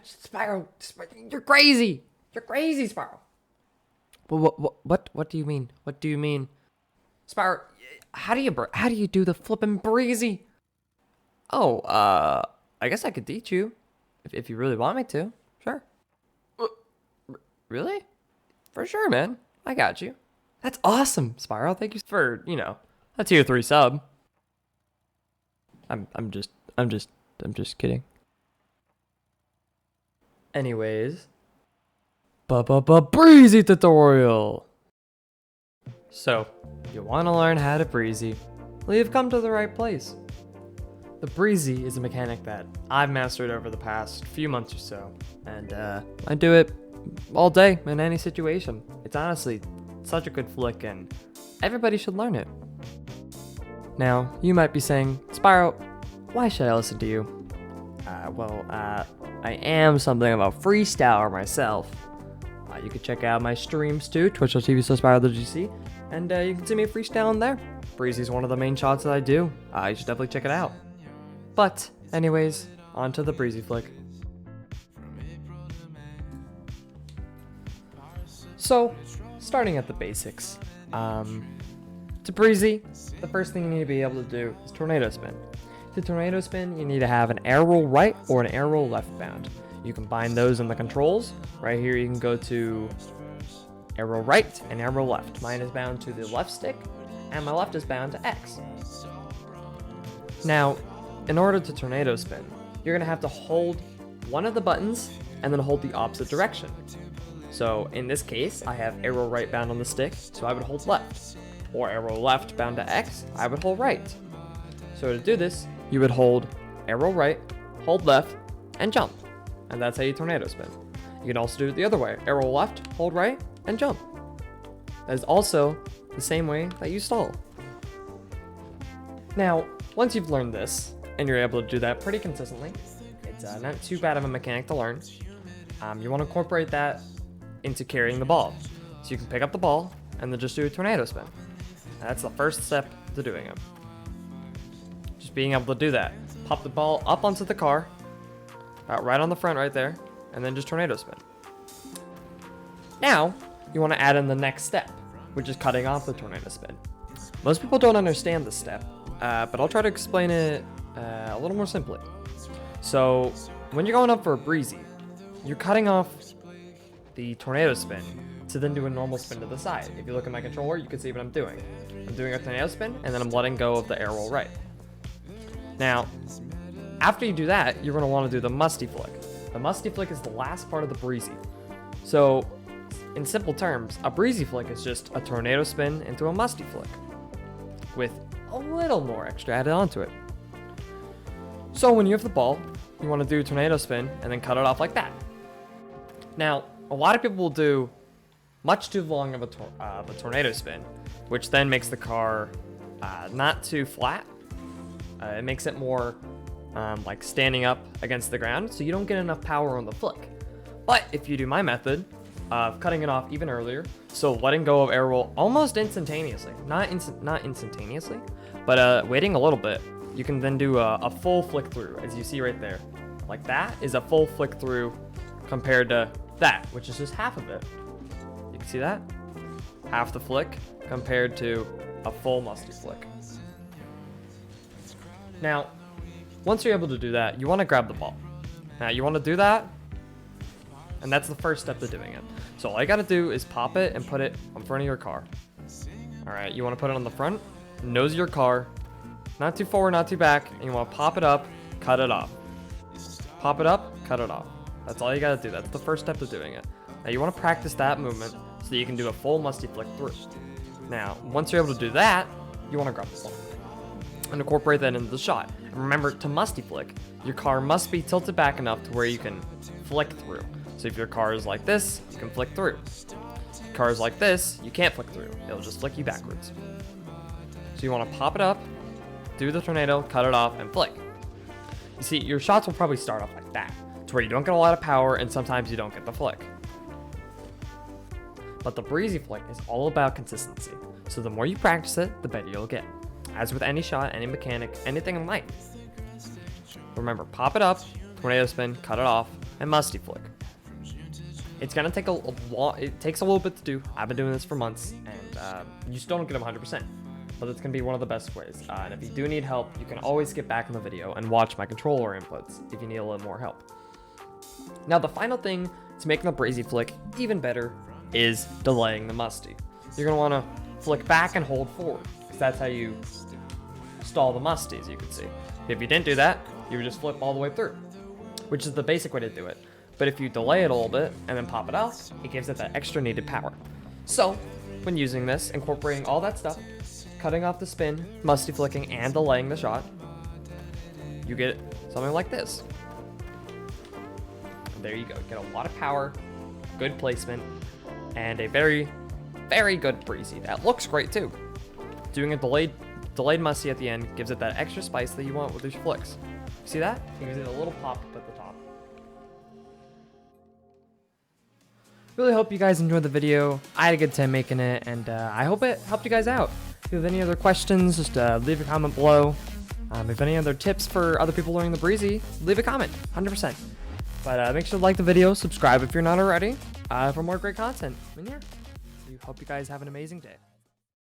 Spyro, you're crazy. You're crazy, Spyro. What do you mean? What do you mean? Spyro, how do you do the flippin' breezy? Oh, I guess I could teach you. If you really want me to. Sure. Really? For sure, man. I got you. That's awesome, Spyro. Thank you for, a tier 3 sub. I'm just kidding. Anyways, breezy tutorial. So, you want to learn how to breezy? Well, you've come to the right place. The breezy is a mechanic that I've mastered over the past few months or so, and I do it all day in any situation. It's honestly such a good flick, and everybody should learn it. Now, you might be saying, Spyro, why should I listen to you? I am something of a freestyler myself. You can check out my streams too, twitch.tv/SpyroTheGC, and you can see me freestyling there. Breezy is one of the main shots that I do. You should definitely check it out. But, anyways, on to the Breezy Flick. So, starting at the basics. To Breezy, the first thing you need to be able to do is Tornado Spin. To Tornado Spin, you need to have an air roll right or an air roll left bound. You can find those in the controls. Right here you can go to air roll right and air roll left. Mine is bound to the left stick, and my left is bound to X. Now, in order to Tornado Spin, you're going to have to hold one of the buttons and then hold the opposite direction. So in this case, I have air roll right bound on the stick, so I would hold left. Or air roll left bound to X, I would hold right. So to do this, you would hold air roll right, hold left, and jump. And that's how you Tornado Spin. You can also do it the other way. Air roll left, hold right, and jump. That is also the same way that you stall. Now, once you've learned this, and you're able to do that pretty consistently, it's not too bad of a mechanic to learn. You want to incorporate that into carrying the ball. So you can pick up the ball, and then just do a Tornado Spin. And that's the first step to doing it. Just being able to do that. Pop the ball up onto the car, right on the front right there, and then just Tornado Spin. Now, you want to add in the next step, which is cutting off the Tornado Spin. Most people don't understand this step, but I'll try to explain it a little more simply. So, when you're going up for a breezy, you're cutting off the Tornado Spin to then do a normal spin to the side. If you look at my controller, you can see what I'm doing. I'm doing a Tornado Spin, and then I'm letting go of the air roll right. Now, after you do that, you're going to want to do the Musty Flick. The Musty Flick is the last part of the breezy. So, in simple terms, a Breezy Flick is just a Tornado Spin into a Musty Flick, with a little more extra added onto it. So when you have the ball, you want to do a Tornado Spin and then cut it off like that. Now, a lot of people will do much too long of a Tornado Spin, which then makes the car not too flat. It makes it more like standing up against the ground, so you don't get enough power on the flick. But if you do my method of cutting it off even earlier, so letting go of air roll almost instantaneously, not instantaneously, but waiting a little bit, you can then do a full flick through, as you see right there. Like that is a full flick through compared to that, which is just half of it. You can see that? Half the flick compared to a full Musty Flick. Now, once you're able to do that, you want to grab the ball. Now, you want to do that, and that's the first step to doing it. So all you got to do is pop it and put it in front of your car. All right, you want to put it on the front, nose of your car, not too forward, not too back, and you want to pop it up, cut it off. Pop it up, cut it off. That's all you got to do. That's the first step to doing it. Now, you want to practice that movement so that you can do a full Musty Flick through. Now, once you're able to do that, you want to grab the ball and incorporate that into the shot. And remember, to Musty Flick, your car must be tilted back enough to where you can flick through. So if your car is like this, you can flick through. If your car is like this, you can't flick through. It'll just flick you backwards. So you want to pop it up, do the tornado, cut it off, and flick. You see, your shots will probably start off like that, to where you don't get a lot of power and sometimes you don't get the flick. But the Breezy Flick is all about consistency. So the more you practice it, the better you'll get. As with any shot, any mechanic, anything in life. Remember, pop it up, tornado spin, cut it off, and Musty Flick. It's gonna take it takes a little bit to do. I've been doing this for months, and you still don't get them 100%. But it's gonna be one of the best ways. And if you do need help, you can always skip back in the video and watch my controller inputs if you need a little more help. Now, the final thing to making the Breezi Flick even better is delaying the Musty. You're gonna wanna flick back and hold forward, because that's how you stall the Musty, as you can see. If you didn't do that, you would just flip all the way through, which is the basic way to do it. But if you delay it a little bit and then pop it out, it gives it that extra needed power. So, when using this, incorporating all that stuff, cutting off the spin, Musty flicking, and delaying the shot, you get something like this. And there you go. You get a lot of power, good placement, and a very, very good Breezy. That looks great too. Doing a delayed Musty at the end gives it that extra spice that you want with your flicks. See that? It gives it a little pop up at the top. Really hope you guys enjoyed the video. I had a good time making it, and I hope it helped you guys out. If you have any other questions, just leave a comment below. If you have any other tips for other people learning the Breezy, leave a comment, 100%. But make sure to like the video, subscribe if you're not already, for more great content. And yeah, we hope you guys have an amazing day.